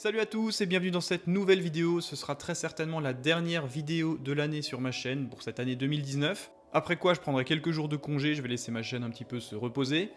Salut à tous et bienvenue dans cette nouvelle vidéo. Ce sera très certainement la dernière vidéo de l'année sur ma chaîne pour cette année 2019. Après quoi je prendrai quelques jours de congé, je vais laisser ma chaîne un petit peu se reposer.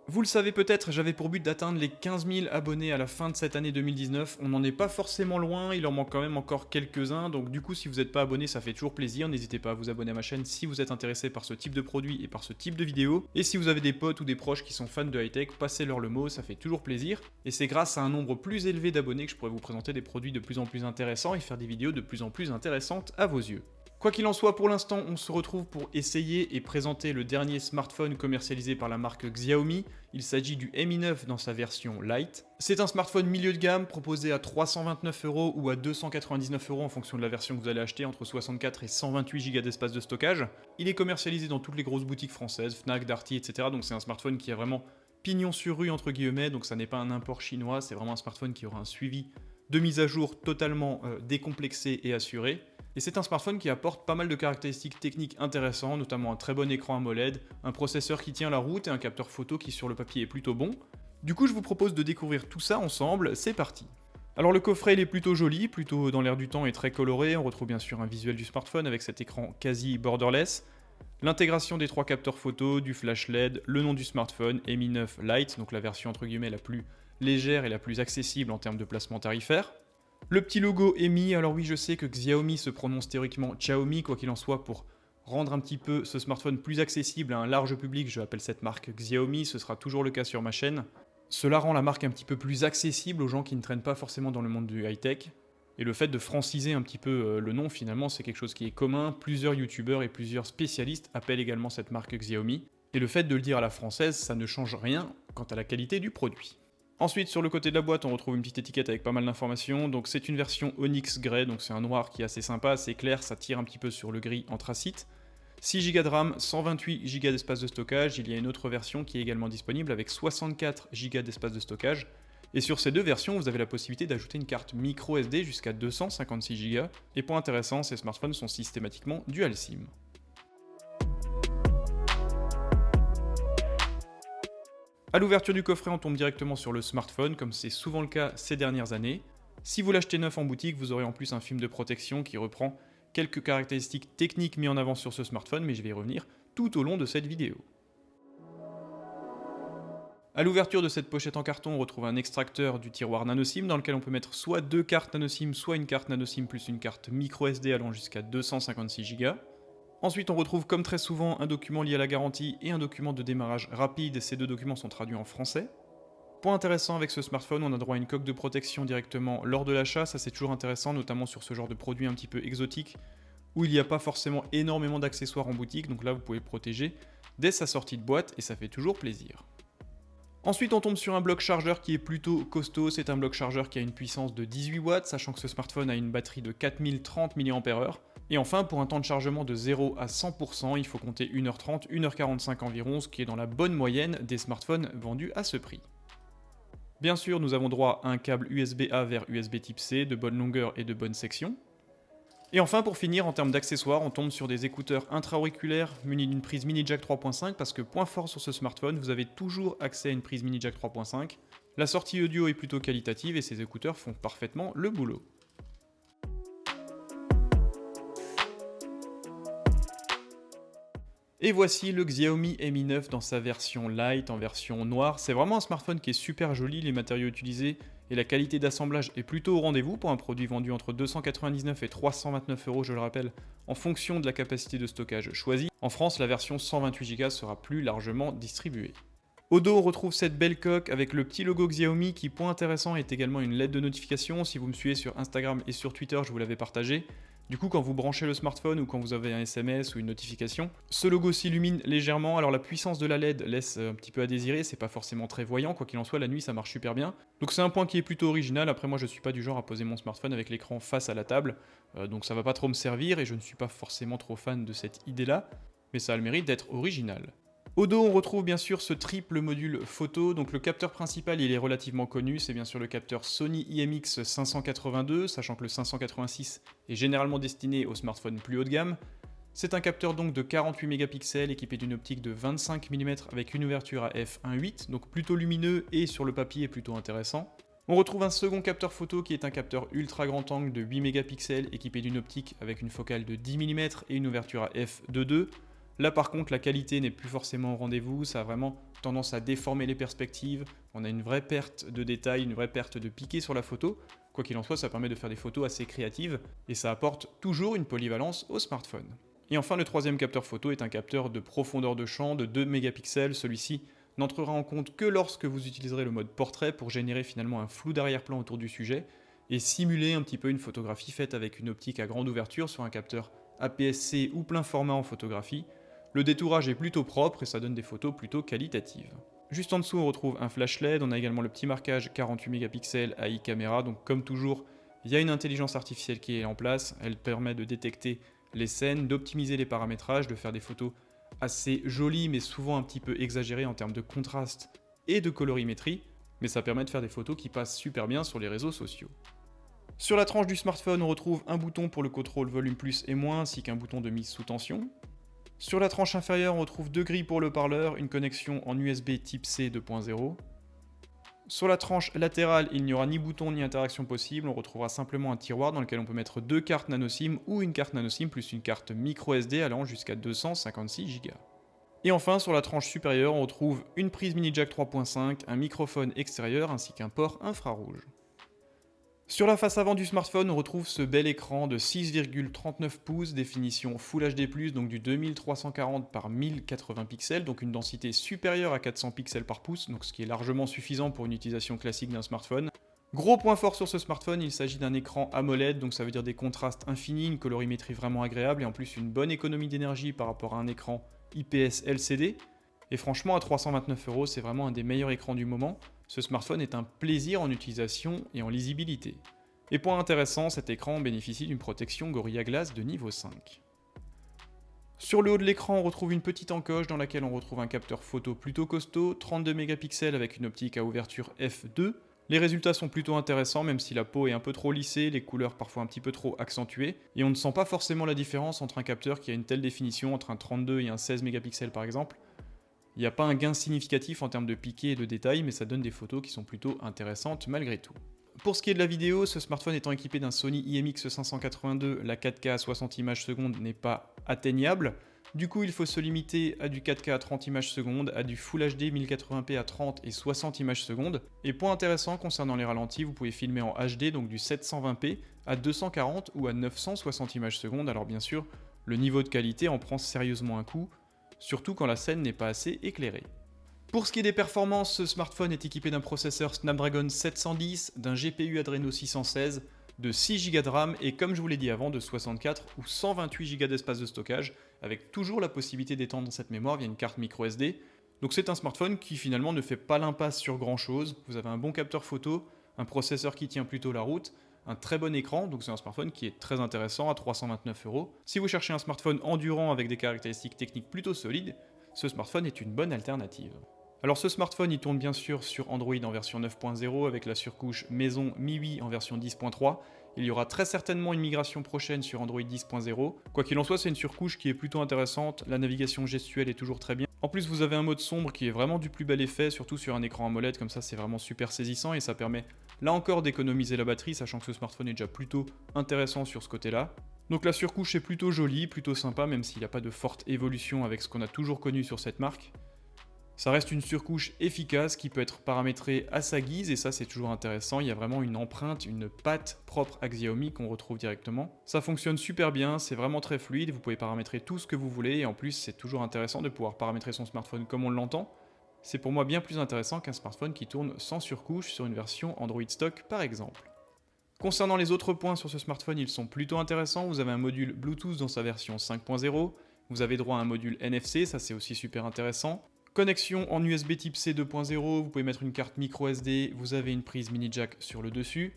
Vous le savez peut-être, j'avais pour but d'atteindre les 15 000 abonnés à la fin de cette année 2019. On n'en est pas forcément loin, il en manque quand même encore quelques-uns. Donc du coup, si vous n'êtes pas abonné, ça fait toujours plaisir. N'hésitez pas à vous abonner à ma chaîne si vous êtes intéressé par ce type de produit et par ce type de vidéo. Et si vous avez des potes ou des proches qui sont fans de high-tech, passez-leur le mot, ça fait toujours plaisir. Et c'est grâce à un nombre plus élevé d'abonnés que je pourrai vous présenter des produits de plus en plus intéressants et faire des vidéos de plus en plus intéressantes à vos yeux. Quoi qu'il en soit, pour l'instant, on se retrouve pour essayer et présenter le dernier smartphone commercialisé par la marque Xiaomi. Il s'agit du Mi 9 dans sa version Lite. C'est un smartphone milieu de gamme proposé à 329€ ou à 299€ en fonction de la version que vous allez acheter, entre 64 et 128 Go d'espace de stockage. Il est commercialisé dans toutes les grosses boutiques françaises, Fnac, Darty, etc. Donc c'est un smartphone qui a vraiment pignon sur rue entre guillemets, donc ça n'est pas un import chinois, c'est vraiment un smartphone qui aura un suivi de mise à jour totalement décomplexé et assuré. Et c'est un smartphone qui apporte pas mal de caractéristiques techniques intéressantes, notamment un très bon écran AMOLED, un processeur qui tient la route et un capteur photo qui sur le papier est plutôt bon. Du coup je vous propose de découvrir tout ça ensemble, c'est parti. Alors le coffret il est plutôt joli, plutôt dans l'air du temps et très coloré, on retrouve bien sûr un visuel du smartphone avec cet écran quasi borderless, l'intégration des 3 capteurs photo, du flash LED, le nom du smartphone, Mi 9 Lite, donc la version entre guillemets la plus légère et la plus accessible en termes de placement tarifaire. Le petit logo Mi, alors oui je sais que Xiaomi se prononce théoriquement Xiaomi, quoi qu'il en soit, pour rendre un petit peu ce smartphone plus accessible à un large public, je appelle cette marque Xiaomi, ce sera toujours le cas sur ma chaîne. Cela rend la marque un petit peu plus accessible aux gens qui ne traînent pas forcément dans le monde du high-tech. Et le fait de franciser un petit peu le nom, finalement, c'est quelque chose qui est commun. Plusieurs youtubeurs et plusieurs spécialistes appellent également cette marque Xiaomi. Et le fait de le dire à la française, ça ne change rien quant à la qualité du produit. Ensuite, sur le côté de la boîte, on retrouve une petite étiquette avec pas mal d'informations. Donc c'est une version Onyx Grey, donc c'est un noir qui est assez sympa, assez clair, ça tire un petit peu sur le gris anthracite. 6 Go de RAM, 128 Go d'espace de stockage, il y a une autre version qui est également disponible avec 64 Go d'espace de stockage. Et sur ces deux versions, vous avez la possibilité d'ajouter une carte micro SD jusqu'à 256 Go. Et point intéressant, ces smartphones sont systématiquement dual SIM. A l'ouverture du coffret, on tombe directement sur le smartphone, comme c'est souvent le cas ces dernières années. Si vous l'achetez neuf en boutique, vous aurez en plus un film de protection qui reprend quelques caractéristiques techniques mises en avant sur ce smartphone, mais je vais y revenir tout au long de cette vidéo. A l'ouverture de cette pochette en carton, on retrouve un extracteur du tiroir NanoSIM dans lequel on peut mettre soit deux cartes NanoSIM, soit une carte NanoSIM plus une carte micro SD allant jusqu'à 256 Go. Ensuite, on retrouve comme très souvent un document lié à la garantie et un document de démarrage rapide. Ces deux documents sont traduits en français. Point intéressant avec ce smartphone, on a droit à une coque de protection directement lors de l'achat. Ça c'est toujours intéressant, notamment sur ce genre de produit un petit peu exotique où il n'y a pas forcément énormément d'accessoires en boutique. Donc là, vous pouvez le protéger dès sa sortie de boîte et ça fait toujours plaisir. Ensuite, on tombe sur un bloc chargeur qui est plutôt costaud. C'est un bloc chargeur qui a une puissance de 18 watts, sachant que ce smartphone a une batterie de 4030 mAh. Et enfin, pour un temps de chargement de 0 à 100%, il faut compter 1h30, 1h45 environ, ce qui est dans la bonne moyenne des smartphones vendus à ce prix. Bien sûr, nous avons droit à un câble USB-A vers USB type C de bonne longueur et de bonne section. Et enfin, pour finir, en termes d'accessoires, on tombe sur des écouteurs intra-auriculaires munis d'une prise mini jack 3.5 parce que point fort sur ce smartphone, vous avez toujours accès à une prise mini jack 3.5. La sortie audio est plutôt qualitative et ces écouteurs font parfaitement le boulot. Et voici le Xiaomi Mi 9 dans sa version Lite, en version noire. C'est vraiment un smartphone qui est super joli, les matériaux utilisés et la qualité d'assemblage est plutôt au rendez-vous pour un produit vendu entre 299 et 329€, je le rappelle, en fonction de la capacité de stockage choisie. En France, la version 128 Go sera plus largement distribuée. Au dos, on retrouve cette belle coque avec le petit logo Xiaomi qui, point intéressant, est également une lettre de notification. Si vous me suivez sur Instagram et sur Twitter, je vous l'avais partagé. Du coup, quand vous branchez le smartphone ou quand vous avez un SMS ou une notification, ce logo s'illumine légèrement. Alors la puissance de la LED laisse un petit peu à désirer, c'est pas forcément très voyant, quoi qu'il en soit, la nuit ça marche super bien. Donc c'est un point qui est plutôt original. Après moi je suis pas du genre à poser mon smartphone avec l'écran face à la table, donc ça va pas trop me servir et je ne suis pas forcément trop fan de cette idée-là, mais ça a le mérite d'être original. Au dos, on retrouve bien sûr ce triple module photo. Donc le capteur principal, il est relativement connu, c'est bien sûr le capteur Sony IMX 582, sachant que le 586 est généralement destiné aux smartphones plus haut de gamme. C'est un capteur donc de 48 mégapixels équipé d'une optique de 25 mm avec une ouverture à f 1.8, donc plutôt lumineux et sur le papier plutôt intéressant. On retrouve un second capteur photo qui est un capteur ultra grand angle de 8 mégapixels équipé d'une optique avec une focale de 10 mm et une ouverture à f2.2. Là par contre la qualité n'est plus forcément au rendez-vous, ça a vraiment tendance à déformer les perspectives, on a une vraie perte de détails, une vraie perte de piqué sur la photo. Quoi qu'il en soit, ça permet de faire des photos assez créatives et ça apporte toujours une polyvalence au smartphone. Et enfin le troisième capteur photo est un capteur de profondeur de champ de 2 mégapixels, celui-ci n'entrera en compte que lorsque vous utiliserez le mode portrait pour générer finalement un flou d'arrière-plan autour du sujet et simuler un petit peu une photographie faite avec une optique à grande ouverture sur un capteur APS-C ou plein format en photographie. Le détourage est plutôt propre et ça donne des photos plutôt qualitatives. Juste en dessous on retrouve un flash LED, on a également le petit marquage 48 mégapixels AI caméra, donc comme toujours il y a une intelligence artificielle qui est en place, elle permet de détecter les scènes, d'optimiser les paramétrages, de faire des photos assez jolies mais souvent un petit peu exagérées en termes de contraste et de colorimétrie, mais ça permet de faire des photos qui passent super bien sur les réseaux sociaux. Sur la tranche du smartphone, on retrouve un bouton pour le contrôle volume plus et moins, ainsi qu'un bouton de mise sous tension. Sur la tranche inférieure, on retrouve deux grilles pour le parleur, une connexion en USB type C 2.0. Sur la tranche latérale, il n'y aura ni bouton ni interaction possible, on retrouvera simplement un tiroir dans lequel on peut mettre deux cartes nano SIM ou une carte nano SIM plus une carte micro SD allant jusqu'à 256 Go. Et enfin, sur la tranche supérieure, on retrouve une prise mini jack 3.5, un microphone extérieur ainsi qu'un port infrarouge. Sur la face avant du smartphone, on retrouve ce bel écran de 6,39 pouces, définition Full HD+, donc du 2340 par 1080 pixels, donc une densité supérieure à 400 pixels par pouce, donc ce qui est largement suffisant pour une utilisation classique d'un smartphone. Gros point fort sur ce smartphone, il s'agit d'un écran AMOLED, donc ça veut dire des contrastes infinis, une colorimétrie vraiment agréable et en plus une bonne économie d'énergie par rapport à un écran IPS LCD. Et franchement, à 329 €, c'est vraiment un des meilleurs écrans du moment. Ce smartphone est un plaisir en utilisation et en lisibilité. Et point intéressant, cet écran bénéficie d'une protection Gorilla Glass de niveau 5. Sur le haut de l'écran, on retrouve une petite encoche dans laquelle on retrouve un capteur photo plutôt costaud, 32 mégapixels avec une optique à ouverture f2. Les résultats sont plutôt intéressants, même si la peau est un peu trop lissée, les couleurs parfois un petit peu trop accentuées, et on ne sent pas forcément la différence entre un capteur qui a une telle définition, entre un 32 et un 16 mégapixels par exemple. Il n'y a pas un gain significatif en termes de piqué et de détails, mais ça donne des photos qui sont plutôt intéressantes malgré tout. Pour ce qui est de la vidéo, ce smartphone étant équipé d'un Sony IMX582, la 4K à 60 images secondes n'est pas atteignable. Du coup, il faut se limiter à du 4K à 30 images secondes, à du Full HD 1080p à 30 et 60 images secondes. Et point intéressant concernant les ralentis, vous pouvez filmer en HD, donc du 720p à 240 ou à 960 images secondes. Alors bien sûr, le niveau de qualité en prend sérieusement un coup, surtout quand la scène n'est pas assez éclairée. Pour ce qui est des performances, ce smartphone est équipé d'un processeur Snapdragon 710, d'un GPU Adreno 616, de 6 Go de RAM et comme je vous l'ai dit avant, de 64 ou 128 Go d'espace de stockage, avec toujours la possibilité d'étendre cette mémoire via une carte micro SD. Donc c'est un smartphone qui finalement ne fait pas l'impasse sur grand chose, vous avez un bon capteur photo, un processeur qui tient plutôt la route, un très bon écran, donc c'est un smartphone qui est très intéressant à 329 €. Si vous cherchez un smartphone endurant avec des caractéristiques techniques plutôt solides, ce smartphone est une bonne alternative. Alors ce smartphone il tourne bien sûr sur Android en version 9.0 avec la surcouche maison MIUI en version 10.3. Il y aura très certainement une migration prochaine sur Android 10.0. Quoi qu'il en soit, c'est une surcouche qui est plutôt intéressante, la navigation gestuelle est toujours très bien. En plus, vous avez un mode sombre qui est vraiment du plus bel effet, surtout sur un écran AMOLED, comme ça c'est vraiment super saisissant et ça permet là encore d'économiser la batterie, sachant que ce smartphone est déjà plutôt intéressant sur ce côté-là. Donc la surcouche est plutôt jolie, plutôt sympa, même s'il n'y a pas de forte évolution avec ce qu'on a toujours connu sur cette marque. Ça reste une surcouche efficace qui peut être paramétrée à sa guise et ça c'est toujours intéressant, il y a vraiment une empreinte, une patte propre à Xiaomi qu'on retrouve directement. Ça fonctionne super bien, c'est vraiment très fluide, vous pouvez paramétrer tout ce que vous voulez et en plus c'est toujours intéressant de pouvoir paramétrer son smartphone comme on l'entend. C'est pour moi bien plus intéressant qu'un smartphone qui tourne sans surcouche sur une version Android stock par exemple. Concernant les autres points sur ce smartphone, ils sont plutôt intéressants, vous avez un module Bluetooth dans sa version 5.0, vous avez droit à un module NFC, ça c'est aussi super intéressant. Connexion en USB type C 2.0, vous pouvez mettre une carte micro SD, vous avez une prise mini jack sur le dessus.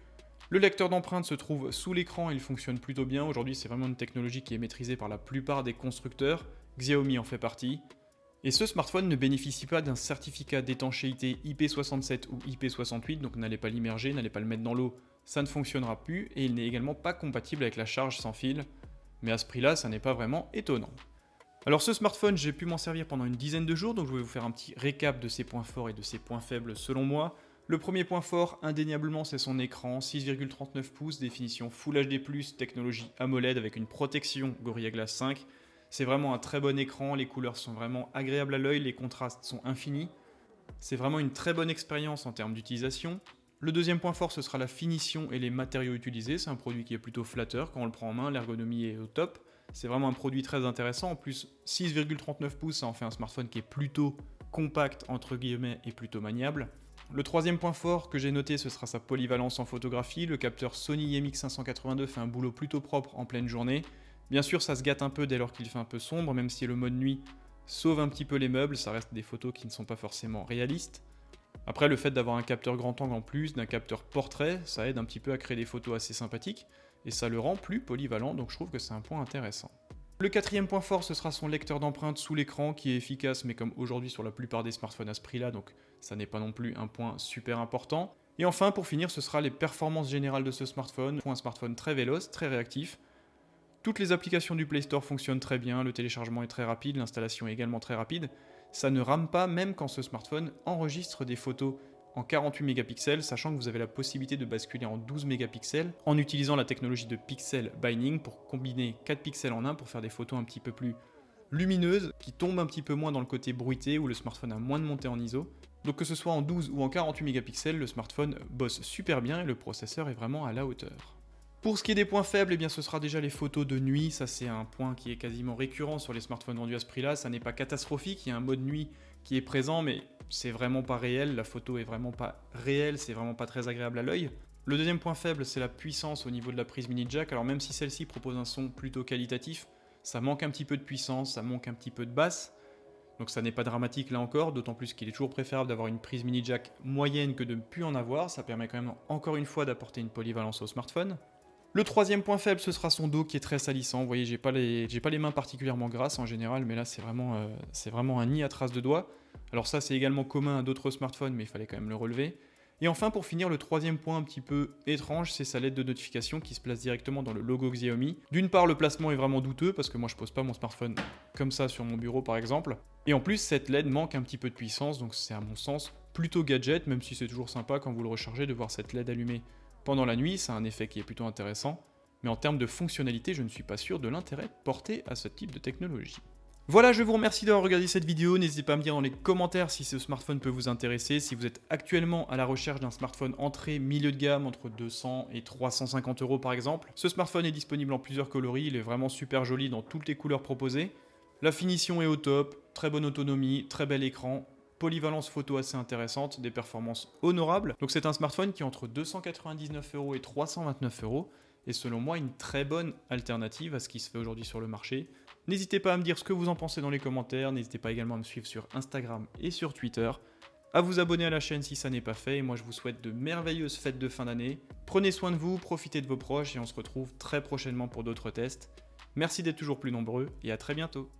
Le lecteur d'empreintes se trouve sous l'écran, il fonctionne plutôt bien. Aujourd'hui, c'est vraiment une technologie qui est maîtrisée par la plupart des constructeurs. Xiaomi en fait partie. Et ce smartphone ne bénéficie pas d'un certificat d'étanchéité IP67 ou IP68, donc n'allez pas l'immerger, n'allez pas le mettre dans l'eau, ça ne fonctionnera plus. Et il n'est également pas compatible avec la charge sans fil. Mais à ce prix-là, ça n'est pas vraiment étonnant. Alors ce smartphone, j'ai pu m'en servir pendant une dizaine de jours, donc je vais vous faire un petit récap de ses points forts et de ses points faibles selon moi. Le premier point fort, indéniablement, c'est son écran, 6,39 pouces, définition Full HD+, technologie AMOLED avec une protection Gorilla Glass 5. C'est vraiment un très bon écran, les couleurs sont vraiment agréables à l'œil, les contrastes sont infinis. C'est vraiment une très bonne expérience en termes d'utilisation. Le deuxième point fort, ce sera la finition et les matériaux utilisés. C'est un produit qui est plutôt flatteur quand on le prend en main, l'ergonomie est au top. C'est vraiment un produit très intéressant. En plus, 6,39 pouces, ça en fait un smartphone qui est plutôt compact, entre guillemets, et plutôt maniable. Le troisième point fort que j'ai noté, ce sera sa polyvalence en photographie. Le capteur Sony IMX582 fait un boulot plutôt propre en pleine journée. Bien sûr, ça se gâte un peu dès lors qu'il fait un peu sombre, même si le mode nuit sauve un petit peu les meubles, ça reste des photos qui ne sont pas forcément réalistes. Après, le fait d'avoir un capteur grand angle en plus, d'un capteur portrait, ça aide un petit peu à créer des photos assez sympathiques, et ça le rend plus polyvalent, donc je trouve que c'est un point intéressant. Le quatrième point fort, ce sera son lecteur d'empreintes sous l'écran qui est efficace, mais comme aujourd'hui sur la plupart des smartphones à ce prix-là, donc ça n'est pas non plus un point super important. Et enfin, pour finir, ce sera les performances générales de ce smartphone. Un smartphone très véloce, très réactif. Toutes les applications du Play Store fonctionnent très bien, le téléchargement est très rapide, l'installation est également très rapide. Ça ne rame pas même quand ce smartphone enregistre des photos en 48 mégapixels, sachant que vous avez la possibilité de basculer en 12 mégapixels en utilisant la technologie de pixel binding pour combiner 4 pixels en un pour faire des photos un petit peu plus lumineuses, qui tombent un petit peu moins dans le côté bruité où le smartphone a moins de montée en ISO. Donc que ce soit en 12 ou en 48 mégapixels, le smartphone bosse super bien et le processeur est vraiment à la hauteur. Pour ce qui est des points faibles, eh bien ce sera déjà les photos de nuit, ça c'est un point qui est quasiment récurrent sur les smartphones vendus à ce prix-là, ça n'est pas catastrophique, il y a un mode nuit qui est présent, mais c'est vraiment pas réel, la photo est vraiment pas réelle, c'est vraiment pas très agréable à l'œil. Le deuxième point faible, c'est la puissance au niveau de la prise mini jack, alors même si celle-ci propose un son plutôt qualitatif, ça manque un petit peu de puissance, ça manque un petit peu de basse, donc ça n'est pas dramatique là encore, d'autant plus qu'il est toujours préférable d'avoir une prise mini jack moyenne que de ne plus en avoir, ça permet quand même encore une fois d'apporter une polyvalence au smartphone. Le troisième point faible, ce sera son dos qui est très salissant. Vous voyez, j'ai pas les mains particulièrement grasses en général, mais là c'est vraiment un nid à traces de doigts. Alors ça c'est également commun à d'autres smartphones, mais il fallait quand même le relever. Et enfin pour finir, le troisième point un petit peu étrange, c'est sa LED de notification qui se place directement dans le logo Xiaomi. D'une part, le placement est vraiment douteux, parce que moi je pose pas mon smartphone comme ça sur mon bureau par exemple. Et en plus, cette LED manque un petit peu de puissance, donc c'est à mon sens plutôt gadget, même si c'est toujours sympa quand vous le rechargez de voir cette LED allumée pendant la nuit, c'est un effet qui est plutôt intéressant, mais en termes de fonctionnalité, je ne suis pas sûr de l'intérêt porté à ce type de technologie. Voilà, je vous remercie d'avoir regardé cette vidéo, n'hésitez pas à me dire dans les commentaires si ce smartphone peut vous intéresser, si vous êtes actuellement à la recherche d'un smartphone entrée milieu de gamme entre 200 et 350 € par exemple. Ce smartphone est disponible en plusieurs coloris, il est vraiment super joli dans toutes les couleurs proposées. La finition est au top, très bonne autonomie, très bel écran, polyvalence photo assez intéressante, des performances honorables. Donc c'est un smartphone qui est entre 299 € et 329 €, et selon moi une très bonne alternative à ce qui se fait aujourd'hui sur le marché. N'hésitez pas à me dire ce que vous en pensez dans les commentaires, n'hésitez pas également à me suivre sur Instagram et sur Twitter, à vous abonner à la chaîne si ça n'est pas fait, et moi je vous souhaite de merveilleuses fêtes de fin d'année. Prenez soin de vous, profitez de vos proches, et on se retrouve très prochainement pour d'autres tests. Merci d'être toujours plus nombreux, et à très bientôt.